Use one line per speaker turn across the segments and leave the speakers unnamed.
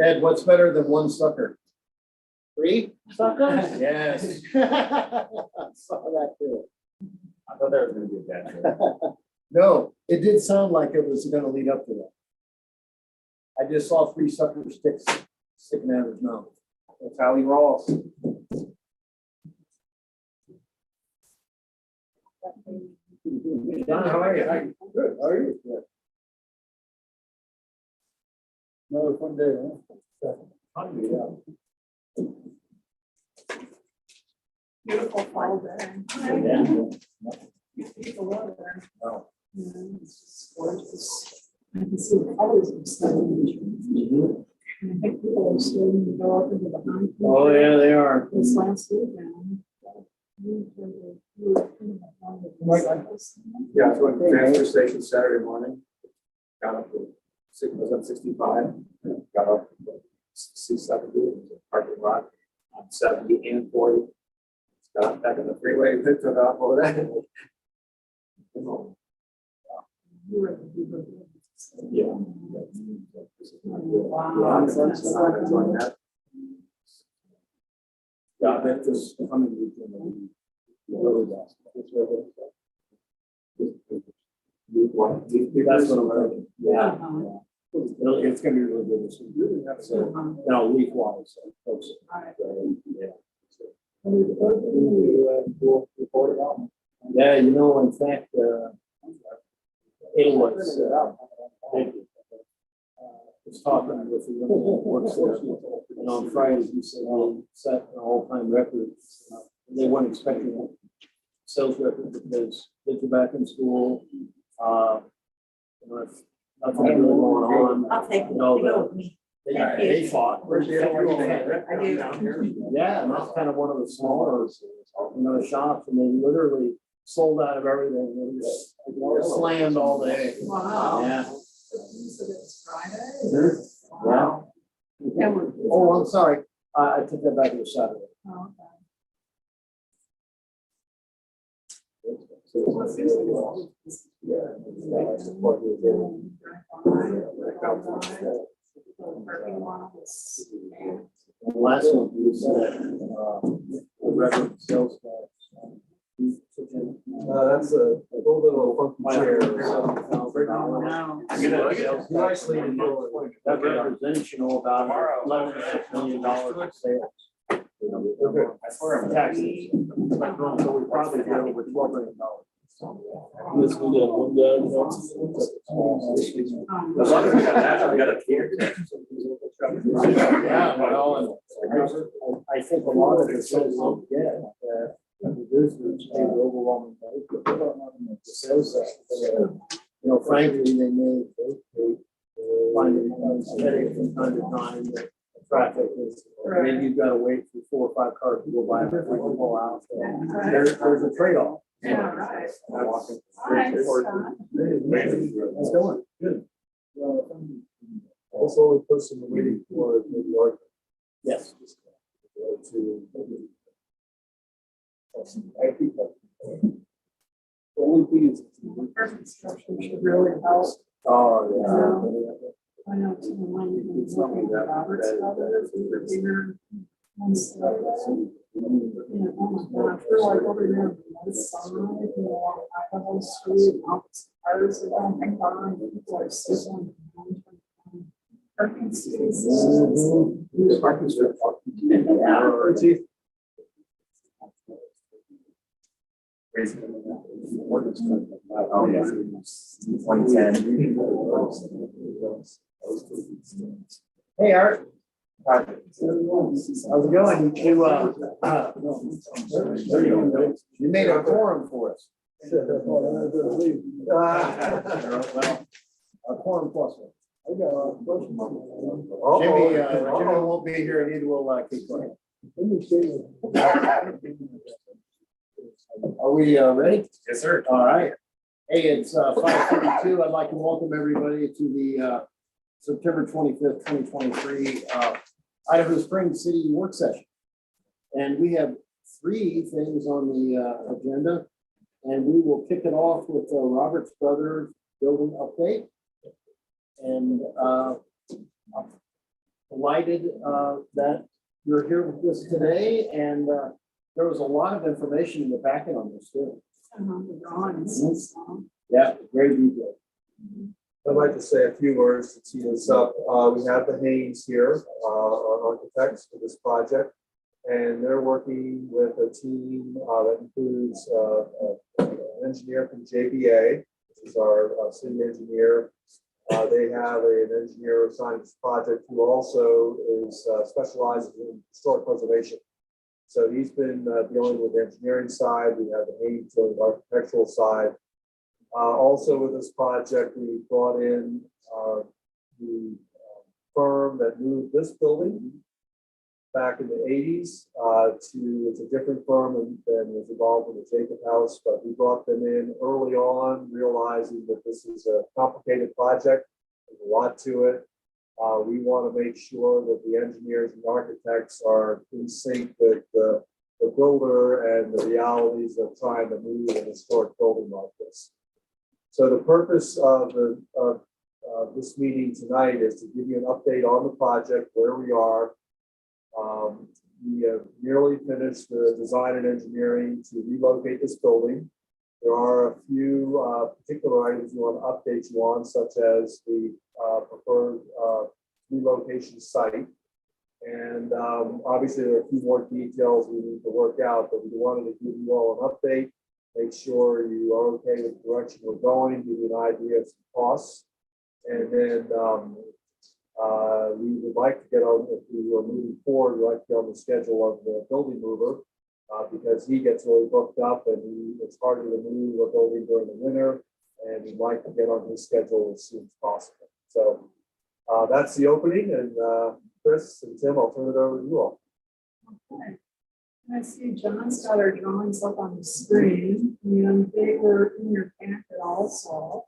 Ed, what's better than one sucker? 3
Suckers?
Yes. I saw that too.
I thought that was gonna be a bad trip.
No, it did sound like it was gonna lead up to that. I just saw 3 sucker sticks sticking out of his mouth. That's how he rolls. John, how are you? Good. How are you? Good. Another fun day, huh? Hungry, yeah.
Beautiful fall day. Beautiful weather.
Oh.
It's just gorgeous. I can see the colors of stuff. And I think people are starting to go up into the high.
Oh, yeah, they are.
This last weekend.
Yeah, so at the transfer station Saturday morning, got up to was up 65, got up to C70, parking lot on 70 and 40. Got back in the freeway, took off over that. Yeah.
Yeah, that is coming weekend. Really best. That's what I'm thinking. Yeah. It's gonna be really good this week. So, now week wise, so folks. Yeah. Yeah, you know, in fact, it was, was talking with the woman that works there, and on Friday, he said, set an all-time record. They weren't expecting a sales record because kids are back in school. You know, if nothing really going on.
I'll take it.
You know,
Go with me.
they fought.
I do.
Yeah, and that's kind of one of the smaller, you know, shops, and they literally sold out of everything. They just slammed all day.
Wow.
Yeah.
So it's Friday?
Wow.
Yeah, we're-
Oh, I'm sorry. I took that back to the Saturday.
Oh, okay.
Last one was the record sales tax.
That's a little funky chair.
No.
Nicely.
That represents, you know, about $11.5 million in sales.
I swear I'm
Taxes. So we probably did over $12 million.
Yes, we did. One guy, as long as we got that, we got a tier.
Yeah, well, and I think a lot of it says don't forget that the visitors pay the overwhelming vote. The sales tax. You know, frankly, they may find it headache from time to time. The traffic is, and then you've got to wait for 4 or 5 cars to go by before you can pull out. So there's a trade-off.
Yeah, right.
Hi,
Scott.
How's it going? Good.
That's the only person we're waiting for New York.
Yes.
The only thing is.
Perfect structure should really help.
Oh,
I know some of mine, even looking at Robert's brothers, bigger ones. You know, oh my God, I feel like over there on this side, you know, along Idaho Street, opposite cars are going by, people are sitting on parking spaces.
Parking strip.
Oh, yeah. 2010.
hey, Art. How's it going? You made a forum for us. Well, a quorum plus one. Jimmy won't be here, and neither will Keith. Are we ready?
Yes, sir.
All right. Hey, it's 5:32. I'd like to welcome everybody to the September 25th, 2023 Idaho Springs City Work Session. And we have 3 things on the agenda. And we will kick it off with Robert's Brothers building update. And I'm delighted that you're here with us today. And there was a lot of information in the packet on this too.
The drawings.
Yeah, very detailed.
I'd like to say a few words to tee this up. We have the Haynes here, our architects for this project, and they're working with a team that includes an engineer from JBA, which is our city engineer. They have an engineer assigned to this project who also is specializes in historic preservation. So he's been dealing with the engineering side. We have the Haynes dealing with the architectural side. Also with this project, we brought in the firm that moved this building back in the 80s it's a different firm than was involved in the Jacob House, but we brought them in early on, realizing that this is a complicated project. There's a lot to it. We want to make sure that the engineers and architects are in sync with the builder and the realities of trying to move an historic building like this. So the purpose of this meeting tonight is to give you an update on the project, where we are. We have nearly finished the design and engineering to relocate this building. There are a few particular items we want to update you on, such as the preferred relocation site. And obviously there are a few more details we need to work out, but we wanted to give you all an update. Make sure you are okay with the direction we're going, give you an idea of some costs. And then we would like to get on, if we were moving forward, we'd like to get on the schedule of the building mover because he gets really booked up and it's harder to move a building during the winter. And we'd like to get on his schedule as soon as possible. So that's the opening. And Chris and Tim, I'll turn it over to you all.
Okay. I see John's got our drawings up on the screen, and they were in your packet also.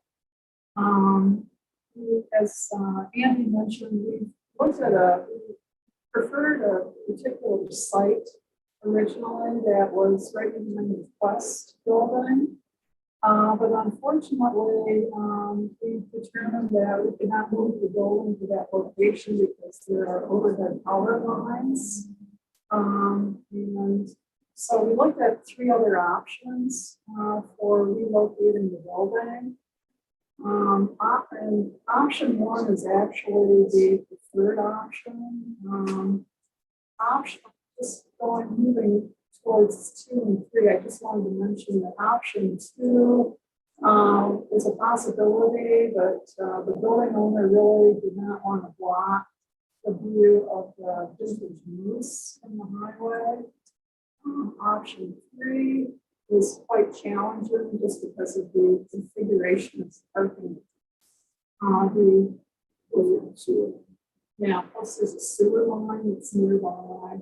As Andy mentioned, we looked at we preferred a particular site originally that was right behind the Quest building. But unfortunately, we determined that we could not move the building to that location because there are overhead power lines. And so we looked at 3 other options for relocating the building. And option 1 is actually the preferred option. Just moving towards 2 and 3, I just wanted to mention that option 2 is a possibility, but the building owner really did not want to block the view of the vintage moose in the highway. Option 3 is quite challenging just because of the configuration of the parking. Plus there's a sewer line that's nearby.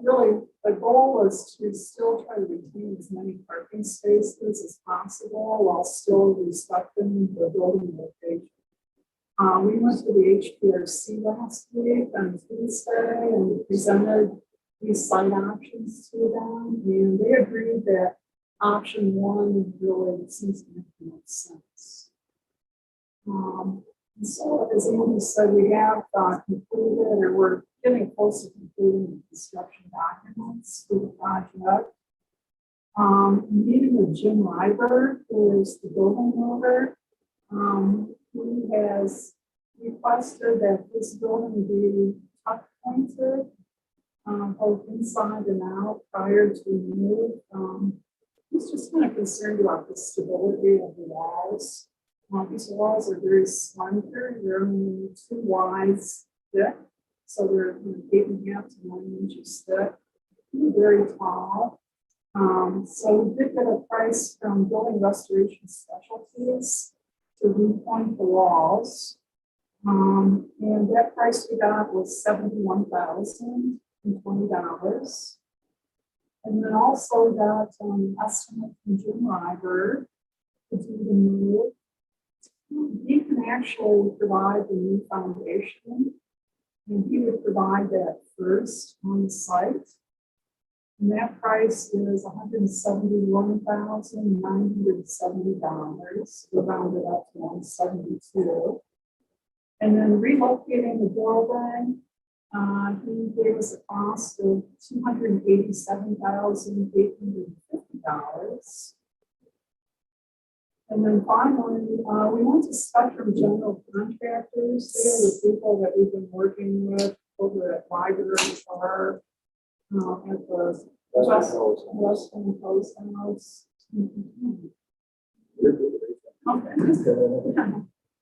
Really, the goal is to still try to retain as many parking spaces as possible while still respecting the building location. We went to the HPRC last week on Tuesday and presented these site options to them, and they agreed that option 1 really seems to make the most sense. And so, as Andy said, we have concluded, or we're getting close to completing the construction documents for the project. Meeting with Jim Ryberg, who is the building owner, who has requested that this building be tuck pointed, both inside and out prior to move. He's just kind of concerned about the stability of the walls. These walls are very slender. They're only 2 wides thick, so they're 8.5 to 9 inches thick. Very tall. So we did get a price from Building Restoration Specialties to repoint the walls. And that price we got was $71,020. And then also got an estimate from Jim Ryberg to do the move. He can actually provide the new foundation, and he would provide that first on the site. And that price is $171,970, rounded up to 172. And then relocating the building, he gave us a cost of $287,850. And then finally, we went to Spectrum General Contractors. They are the people that we've been working with over at Library Park, at the Western Post House. Okay.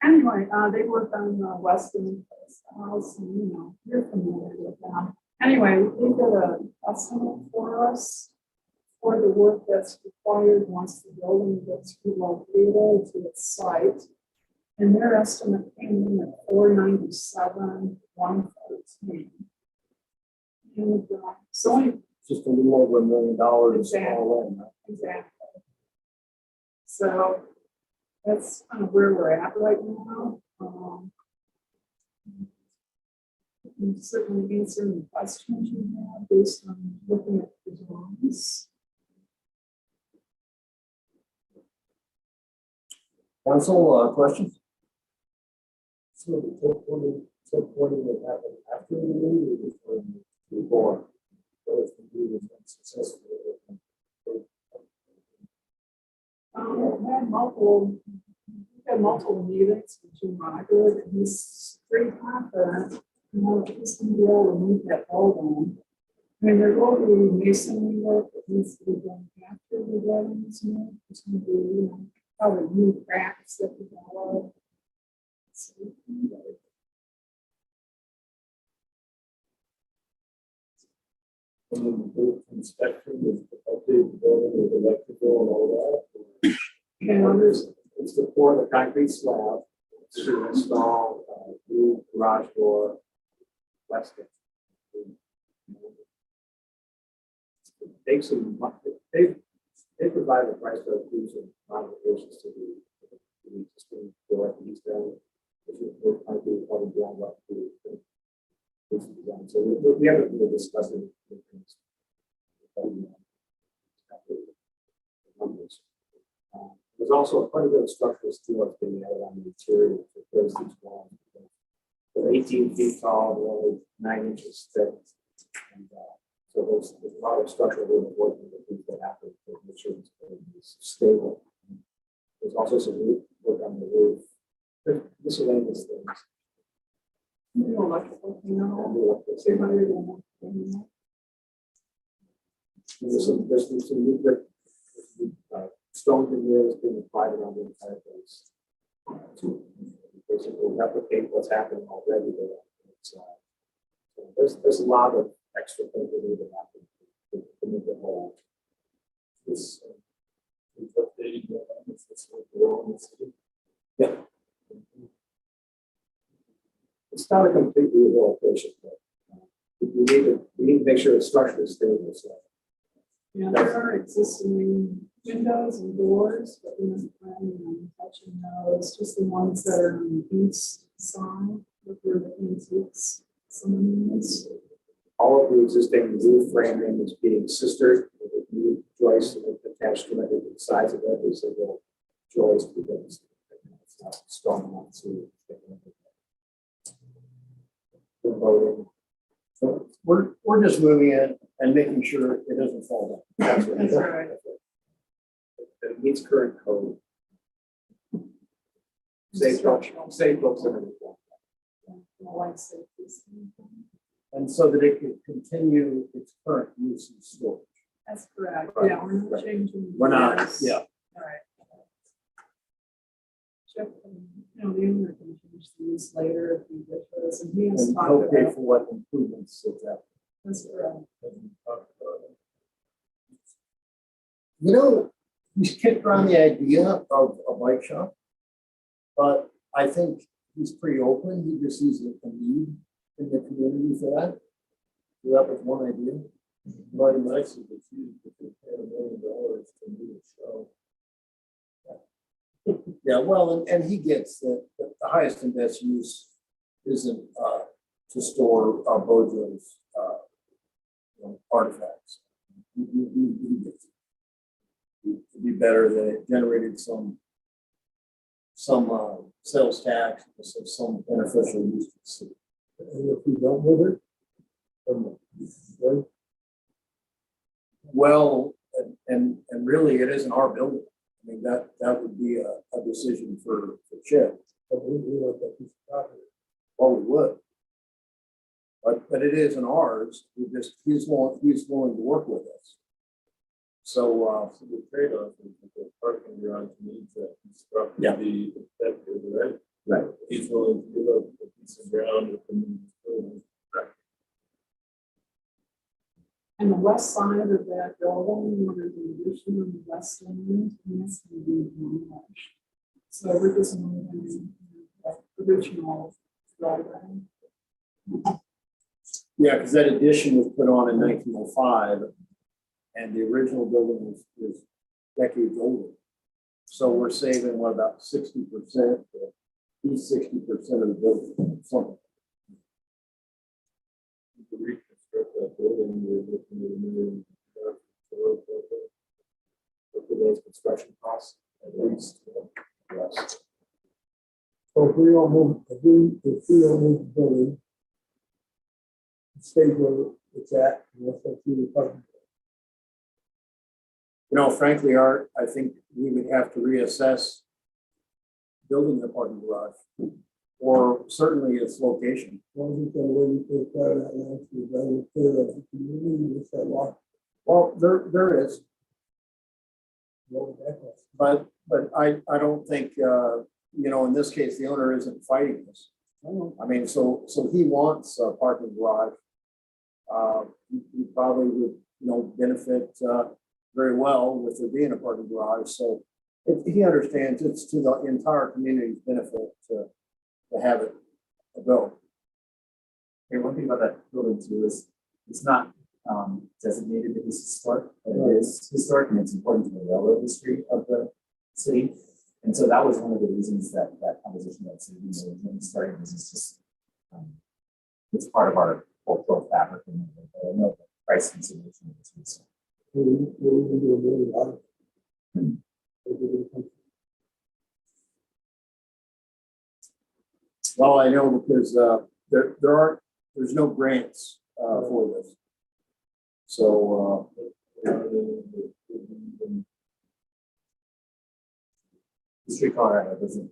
Anyway, they work on the Western Post House, and you're familiar with them. Anyway, they did an estimate for us for the work that's required once the building gets relocated to its site. And their estimate came in at $497,113. And so
Just a little over $1 million all
exactly.
in.
Exactly. So that's kind of where we're at right now. And certainly answering the questions you have based on looking at the drawings.
Council, questions? So the top 20 would happen after the meeting or before? So if the meeting was successful.
We had multiple meetings with Jim Roger, and he's pretty confident, he's going to be able to meet that building. I mean, there will be masonry work that needs to be done after the building is moved. There's going to be, probably new cracks that develop.
And then the inspection is updated the building with electrical and all that.
And others,
It's to pour the concrete slab to install new garage door plastic. They provide the price of using modifications to the existing door at the east end, which is concrete probably ground up to design. So we haven't really discussed it. There's also quite a bit of structural steel that's being added on the interior to replace these walls. They're 18 feet tall, they're only 9 inches thick. And so there's a lot of structural work that needs to happen to make sure it's stable. There's also some work on the roof. There's miscellaneous things.
electrical,
And the electric-
200.
There's some new brick, stone veneers being applied around the entire place to basically replicate what's happening already there. So there's a lot of extra things that need to happen to make it whole. This updating the yeah. It's not a complete rehabilitation, but we need to make sure it's structurally stable. So.
Yeah, there are existing windows and doors, but we're not planning on touching those, just the ones that are on the east side, where the antiques, some of these.
All of the existing roof framing is being sistered with a new joist attached to it. The sides of it is a little joist because it's not strong enough to voting.
So we're just moving in and making sure it doesn't fall down.
That's what
That's right.
it meets current code. Safe folks and everything.
Life safety.
And so that it could continue its current use and storage.
That's correct.
Right.
Yeah, we're not
Right.
changing.
We're not,
this.
yeah.
All right. Check, the owner can change the use later if he wishes, and he has
And
talked
okay
about.
for what improvements that that.
That's correct.
You know, he's kicked around the idea of a bike shop, but I think he's pretty open. He just sees a need in the community for that. So that was one idea. Mighty nice if it's used to pay $1 million to do a show. Yeah, well, and he gets that the highest and best use isn't to store Bojo's artifacts. It'd be better that it generated some sales tax, some beneficial use.
And if we don't move it, then,
Well, and really, it isn't our building. I mean, that would be a decision for Chip.
we want that piece of property.
Well, we would. But it isn't ours. He's willing to work with us. So,
So the trade-off is that the parking garage needs that construction
Yeah.
to be effective, right?
right.
He's willing to give up a piece of ground if the new building.
And the west side of that building, where there's an addition on the west end, and that's gonna be demolished. So we're just moving the original driveway.
Yeah, because that addition was put on in 1905, and the original building was decades older. So we're saving, what, about 60%, he's 60% of the building, something.
To reconstruct that building, we're looking at $1 million. For today's construction costs, at least. Yes.
So if we don't move the building, it stays where it's at, unless that's really parking.
Frankly, Art, I think we would have to reassess building the parking garage, or certainly its location.
Wasn't there a way we could acquire that land to rather clear of the community with that lot?
Well, there is,
What would that cost?
but I don't think, in this case, the owner isn't fighting this. I mean, so he wants a parking garage. He probably would, benefit very well with there being a parking garage. So he understands it's to the entire community's benefit to have it go.
Okay, one thing about that building too is it's not designated as historic, but it is historic and it's important to the railroad history of the city. And so that was one of the reasons that conversation that city originally started was it's just it's part of our cultural fabric and I know the price consideration of this.
What are we gonna do $1 million?
Well, I know because there's no grants for this. So
District Colorado doesn't,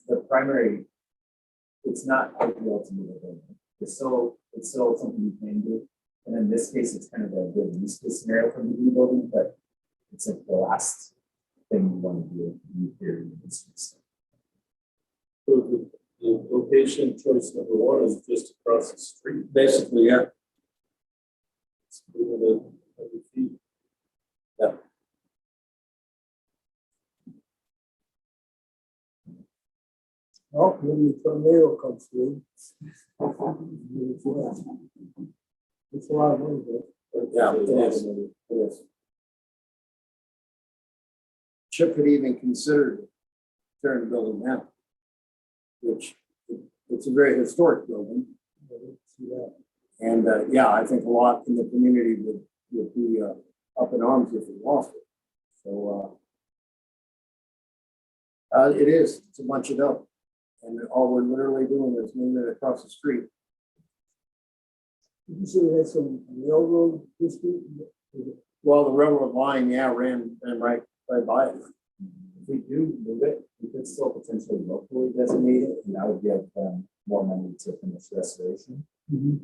the primary, it's not ideal to move a building. It's still something you can do. And in this case, it's kind of a good use case scenario for moving a building, but it's like the last thing you want to do here in this case.
So the location choice number one is just across the street.
basically, yeah.
It's within 100 feet.
Oh, maybe a tornado comes through. It's a lot of money, though.
Yeah, it is. Chip had even considered tearing the building down, which it's a very historic building.
See that.
And I think a lot in the community would be up in arms if we lost it. So it is. It's a bunch of dough, and all we're literally doing is moving it across the street.
Did you say it had some railroad history?
Well, the railroad line, ran right by it.
If we do move it, we could still potentially locally designate it, and that would give them more money to finish restoration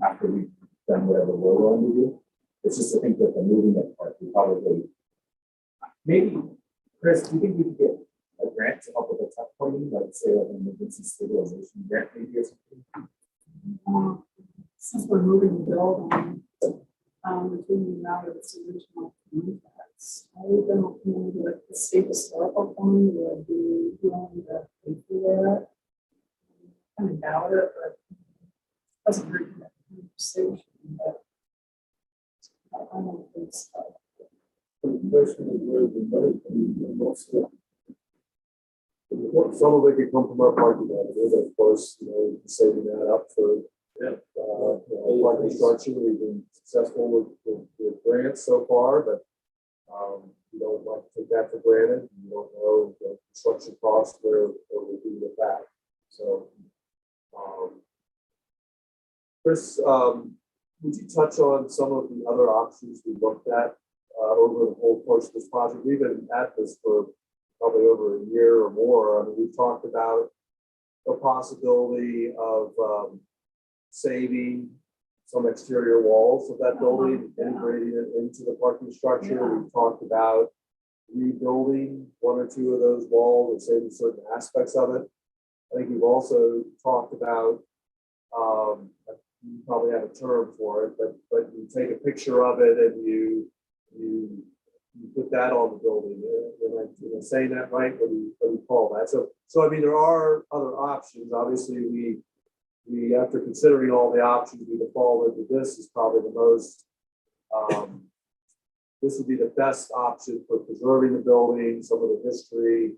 after we've done whatever we're willing to do. It's just to think that the moving it part, we probably, maybe, Chris, do you think we could get a grant to help with the tuck pointing, like say like an emergency stabilization grant maybe or something?
Since we're moving the building, between now and its original contracts, I don't know that the state historical fund would be willing to pay for that. I kind of doubt it, but it doesn't hurt to have a conversation, but I don't think so.
The question is where the money comes from, most of it.
Some of it could come from our parking lot, of course, saving that up for Park construction, we've been successful with grants so far, but you don't like to take that for granted. You don't know the construction costs where we'll be with that. So, Chris, would you touch on some of the other options we looked at over the whole course of this project? We've been at this for probably over a year or more. I mean, we've talked about the possibility of saving some exterior walls of that building, integrating it into the parking structure. We've talked about rebuilding one or two of those walls and saving certain aspects of it. I think we've also talked about, you probably have a term for it, but you take a picture of it and you put that on the building. Am I saying that right? What do you call that? So I mean, there are other options. Obviously, we after considering all the options, we default into this is probably the most. This would be the best option for preserving the building, some of the history,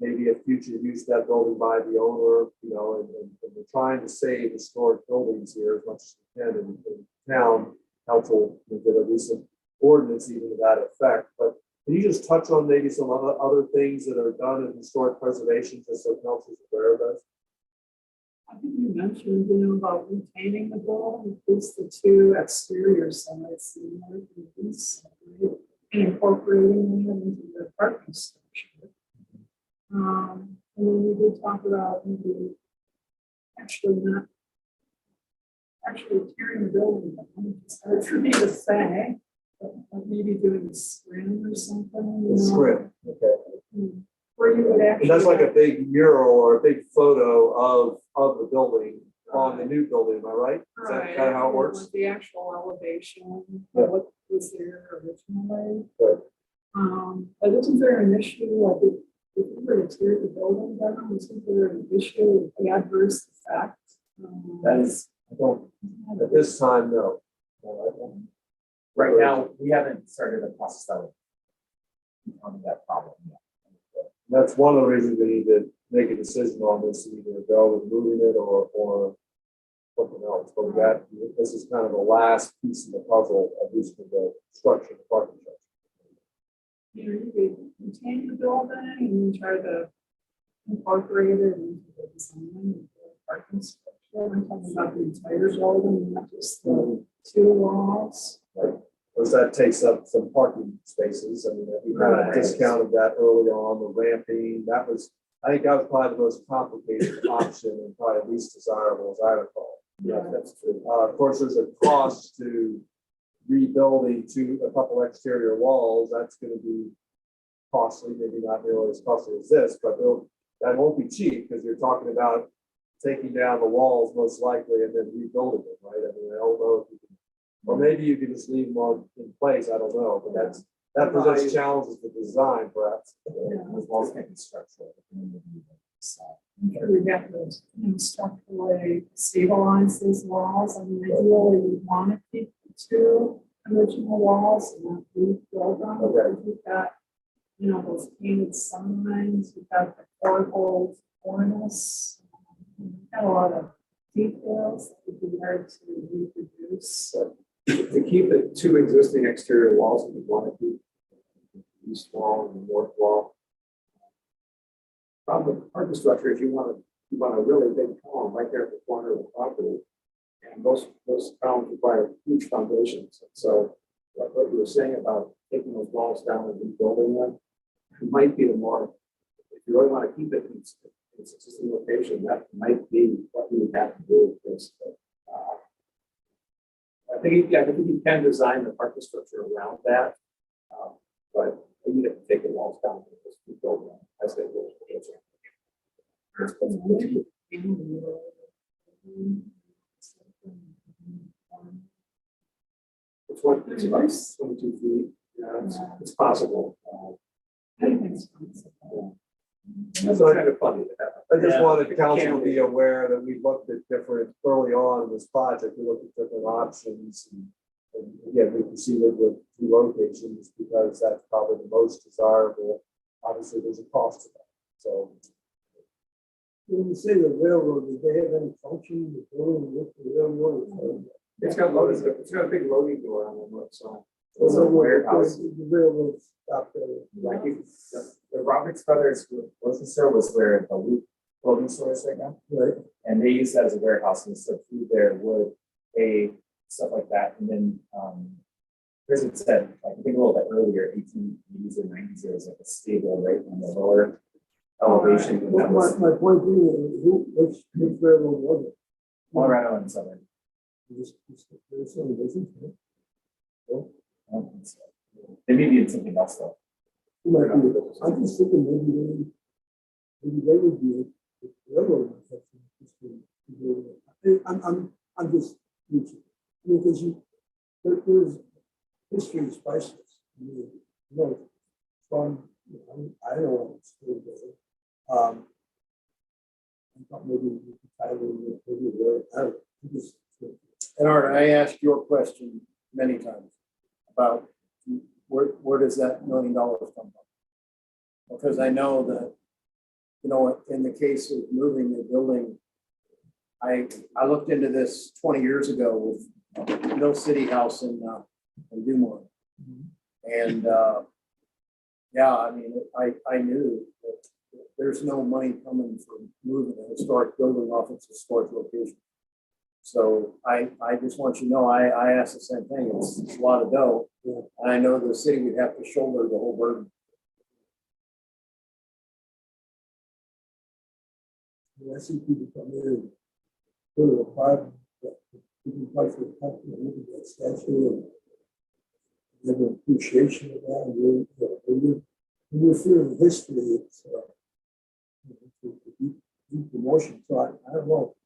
maybe a future use of that building by the owner, you know, and we're trying to save historic buildings here as much as we can in town. Council did a recent ordinance even to that effect. But can you just touch on maybe some other things that are done in historic preservation, just so council's aware of this?
I think you mentioned, about retaining the building, at least the two exterior sides, the north and east side, and incorporating them into the parking structure. And then we did talk about maybe not actually tearing the building down. It's hard for me to say, but like maybe doing a scrim or something.
The scrim, okay.
Where you would actually.
And that's like a big mural or a big photo of the building on the new building, am I right? Is that kind of how it works?
With the actual elevation
Yeah.
of what was there originally.
Right.
But isn't there an issue, like if you were to tear the building down, isn't there an issue with adverse effect?
That is,
I don't, at this time, no. No, I don't.
right now, we haven't started the process of on that problem yet.
That's one of the reasons we need to make a decision on this, either go with moving it or something else. But this is kind of the last piece of the puzzle, at least for the structure, the parking structure.
You could retain the building and try to incorporate it into the design of the parking structure. I'm talking about the entire building, not just the two walls.
Right. Because that takes up some parking spaces. I mean, we kind of
Right.
discounted that early on, the ramping. I think that was probably the most complicated option and probably least desirable, as I recall.
Yeah.
That's true. Of course, there's a cost to rebuilding a couple exterior walls. That's going to be costly, maybe not nearly as costly as this, but that won't be cheap because you're talking about taking down the walls most likely and then rebuilding them, right? I mean, I don't know if you can, or maybe you can just leave them on in place. I don't know, but that presents challenges to design, perhaps.
Those walls can't be structural.
I'm sure we have to, structurally stabilize these walls. I mean, ideally, we want to keep the two original walls and not rebuild them.
Okay.
We've got, those painted signs, we've got the portable cornice. We've got a lot of details that would be hard to reproduce.
To keep the two existing exterior walls, we want to keep the east wall and the north wall. Problem with the parking structure is you want a really big column right there at the corner of the property. And those columns require huge foundations. So what you were saying about taking those walls down and rebuilding them might be the more, if you really want to keep it in its existing location, that might be what you would have to do. Because, I think you can design the parking structure around that, but you have to take the walls down and just rebuild them as they will. It's about 22 feet. Yeah, it's possible.
Anything's possible.
That's kind of funny.
I just
Yeah.
wanted council to be aware that we looked at different, early on in this project, we looked at different options. And again, we proceeded with two locations because that's probably the most desirable. Obviously, there's a cost to that. So
When you say the railroad, did they have any function, the building with the railroad?
It's got a big loading door on the north side.
It's a
warehouse.
The railroad stopped there.
Like the Roberts Brothers grocery store was where the Loop clothing store is right now.
Right.
And they used that as a warehouse and stored food there, wood, hay, stuff like that. And then Chris had said, like I think a little bit earlier, 1880s or 90s, there was like a stable right on the lower elevation. And that was
My point being, which railroad was it?
Colorado and Southern.
There's some business, right?
I don't think so. They may be in something else though.
I'm just thinking maybe they would be a railroad. I'm just, because there's history is priceless. You know, from, I don't know what it's still there. I thought maybe I don't know. And Art, I asked your question many times about where does that $1 million come from? Because I know that, in the case of moving the building, I looked into this 20 years ago with Mill City House in Dumont. And yeah, I mean, I knew that there's no money coming from moving a historic building off its historic location. So I just want you to know, I asked the same thing. It's a lot of dough. Yeah. And I know the city would have to shoulder the whole burden. I see people come in and go to a private, people fight for the country and look at that statue and have an appreciation of that. And when you're feeling history, it's a deep emotion. So I don't know.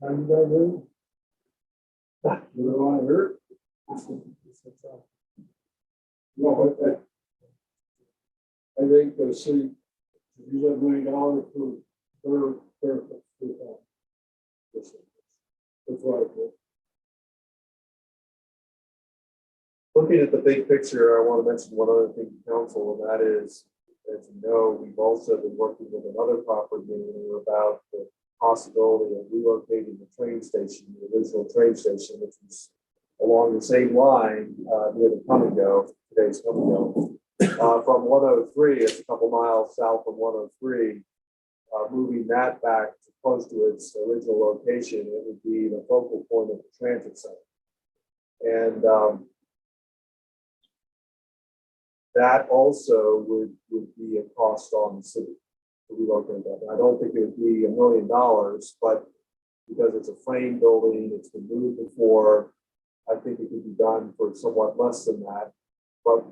How you guys doing? You don't want to hurt?
Well, I think the city, if you have $1 million for their, that's what I think.
Looking at the big picture, I want to mention one other thing to council, and that is, as you know, we've also been working with another property owner about the possibility of relocating the train station, the original train station, which is along the same line near the come and go, today's come and go, from 103, it's a couple miles south of 103, moving that back to close to its original location, it would be the focal point of the transit center. And that also would be a cost on the city to relocate that. And I don't think it would be $1 million, but because it's a frame building, it's been moved before, I think it could be done for somewhat less than that. But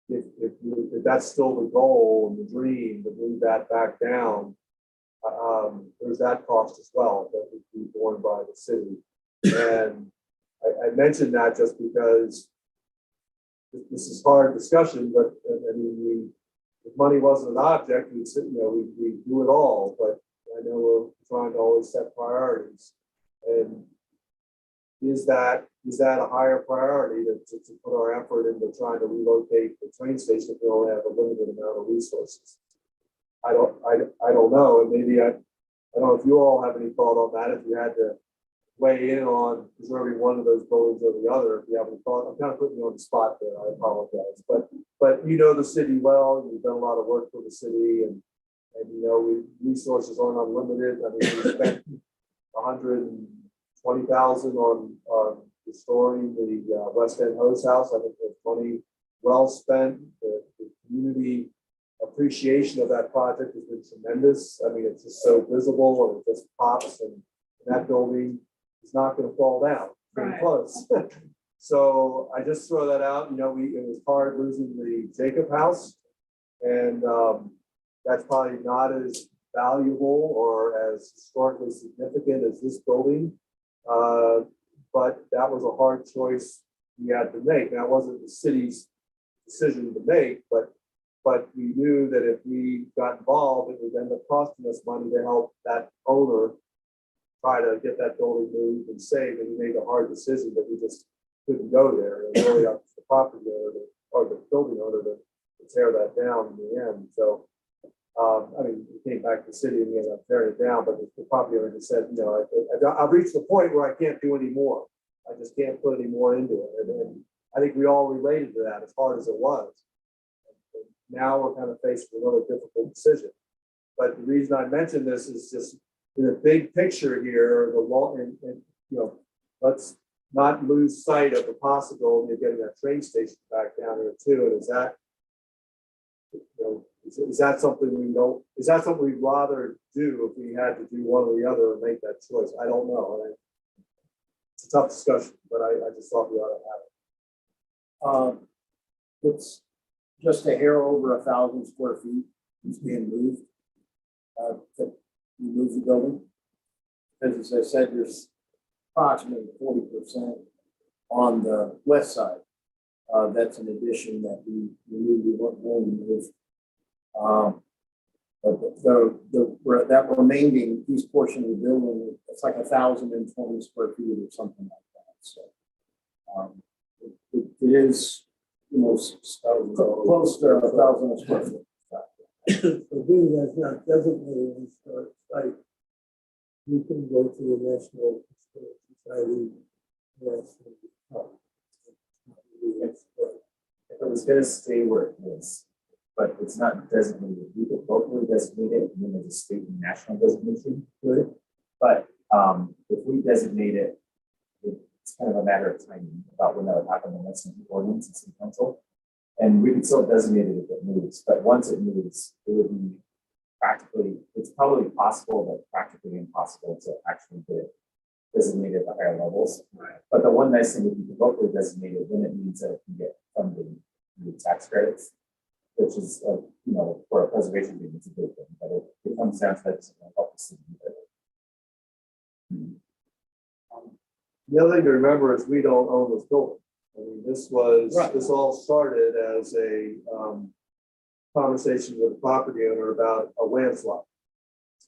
if that's still the goal and the dream to move that back down, there's that cost as well that would be borne by the city. And I mentioned that just because this is hard discussion, but I mean, if money wasn't an object, we'd sit, we do it all. But I know we're trying to always set priorities. And is that a higher priority to put our effort into trying to relocate the train station if we only have a limited amount of resources? I don't know, and maybe I don't know if you all have any thought on that. If you had to weigh in on preserving one of those buildings or the other, if you have any thought, I'm kind of putting you on the spot there. I apologize, but you know the city well. You've done a lot of work for the city, and resources aren't unlimited. I mean, we spent $120,000 on restoring the West End Hose House. I think there's money well spent. The community appreciation of that project has been tremendous. I mean, it's just so visible and it just pops, and that building is not going to fall down. Pretty
Right.
close. So I just throw that out. It was hard losing the Jacob House, and that's probably not as valuable or as historically significant as this building. But that was a hard choice we had to make. That wasn't the city's decision to make, but we knew that if we got involved, it would end up costing us money to help that owner try to get that building moved and saved. And we made a hard decision that we just couldn't go there. And really up to the property owner or the building owner to tear that down in the end. So I mean, we came back to the city and we ended up tearing it down, but the property owner just said, you know, I've reached the point where I can't do any more. I just can't put any more into it. And I think we all related to that as hard as it was. And now we're kind of faced with another difficult decision. But the reason I mentioned this is just in the big picture here, the law, and you know, let's not lose sight of the possibility of getting that train station back down here too. And is that, you know, is that something we don't, is that something we'd rather do if we had to do one or the other and make that choice? I don't know. It's a tough discussion, but I just thought we ought to have it.
It's just a hair over 1,000 square feet is being moved. To remove the building. As I said, there's approximately 40% on the west side. That's an addition that we knew we weren't going to move. But that remaining east portion of the building, it's like 1,020 square feet or something like that. So it is, you know, close to 1,000 square feet.
So being that's not designated as historic site, you can go to the National Historic Society.
If it was gonna stay where it is, but it's not designated, we could locally designate it, and then there's a state and national designation.
Right.
But if we designate it, it's kind of a matter of timing about when that would happen, and that's in the ordinance and city council. And we could still designate it if it moves, but once it moves, it would be practically, it's probably possible, but practically impossible to actually get it designated at the higher levels.
Right.
But the one nice thing, if you can locally designate it, then it means that it can get funding through tax credits, which is, you know, for a preservation thing, it's a good thing, but it comes down to that, it's going to help the city.
The other thing to remember is we don't own this building. I mean, this all started as a conversation with the property owner about a land swap.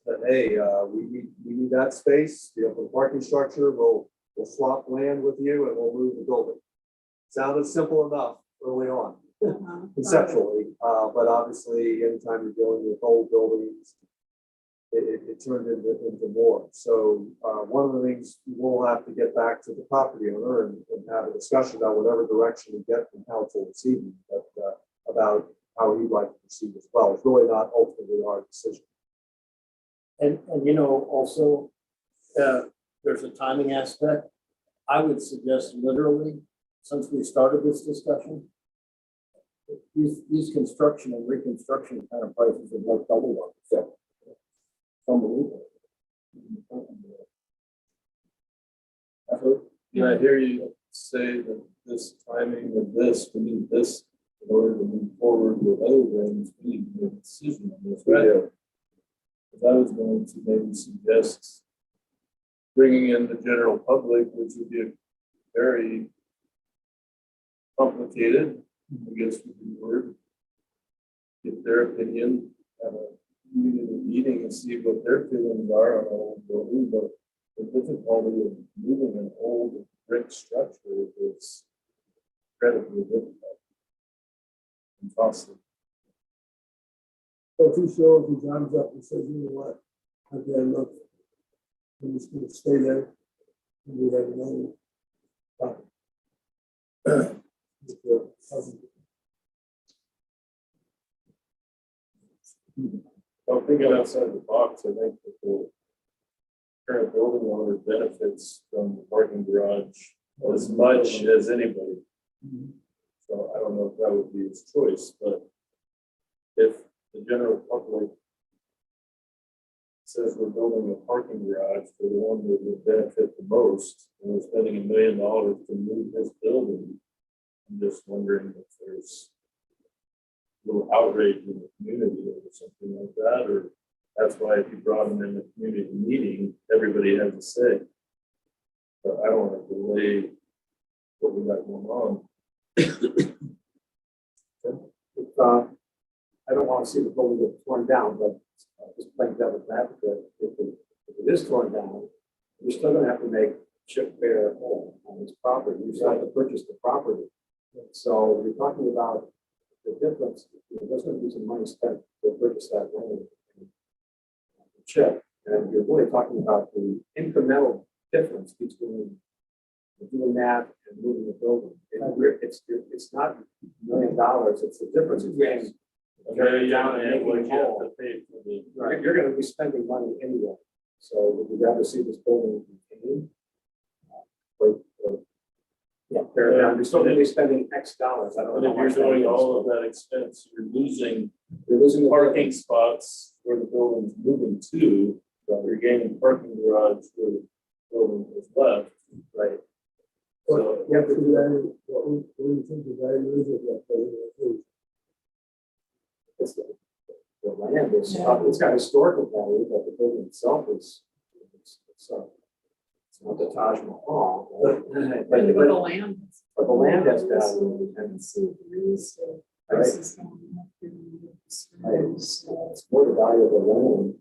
That, hey, we need that space, you know, for the parking structure, we'll swap land with you and we'll move the building. Sounded simple enough early on, conceptually, but obviously anytime you're dealing with old buildings, it turned into more. So one of the things we'll have to get back to the property owner and have a discussion about whatever direction we get from council this evening, but about how he'd like to proceed as well. It's really not ultimately our decision.
And you know, also, there's a timing aspect. I would suggest literally, since we started this discussion, these construction and reconstruction kind of prices have like doubled on itself. Unbelievable.
Yeah, I hear you say that this timing of this, we need this in order to move forward with other things, we need to make a decision on this, right? But I was going to maybe suggest bringing in the general public, which would be very complicated, I guess would be the word. Get their opinion, have a meeting and see what their feelings are on an old building, but the difficulty of moving an old brick structure is incredibly difficult and costly.
So if he shows his arms up and says, you know what, again, look, I'm just gonna stay there. And we have another topic.
Well, thinking outside the box, I think that the current building owner benefits from the parking garage as much as anybody. So I don't know if that would be his choice, but if the general public says we're building a parking garage for the one that would benefit the most, and we're spending $1 million to move this building, I'm just wondering if there's a little outrage in the community or something like that, or that's why if you brought them in the community meeting, everybody has a say. But I don't want to delay what we got going on.
I don't want to see the building get torn down, but just playing devil's advocate, if it is torn down, you're still gonna have to make chip bear home on this property. You still have to purchase the property. So you're talking about the difference, there's going to be some money spent to purchase that land. Chip, and you're really talking about the incremental difference between doing that and moving the building. It's not $1 million, it's the difference between
Very young
down and
and what
making
you
it
have
whole.
to pay for the.
Right, you're gonna be spending money anyway, so would you rather see this building continued? Or tear it down, you're still gonna be spending X dollars, I don't
But
know.
if
how
you're
much that
doing
is,
all of
but
that expense, you're losing
you're losing the
parking spots where the building's moving to. You're gaining parking garage where the building is left.
right?
So
What do you think the value is of that building?
It's the land is, it's got historical value, but the building itself is, it's not the Taj Mahal. Right?
But the
But
land.
but the land has
So
value,
you can see the real estate
right?
prices going up.
It's more the value of the land.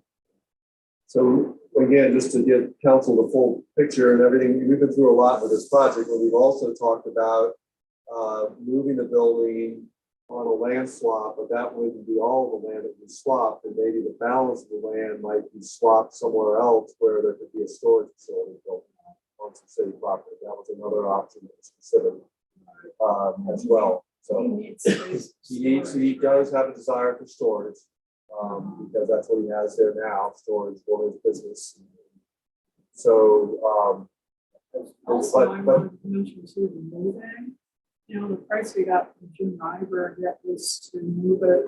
So again, just to give council the full picture and everything, we've been through a lot with this project, but we've also talked about moving the building on a land swap, but that wouldn't be all the land that we swapped, and maybe the balance of the land might be swapped somewhere else where there could be a storage facility built on some city property. That was another option that was considered as well. So he does have a desire for storage, because that's what he has there now, storage for his business. So,
Also, I
but
wanted to mention too, the moving, you know, the price we got from Jim Nyberg, that was to move it.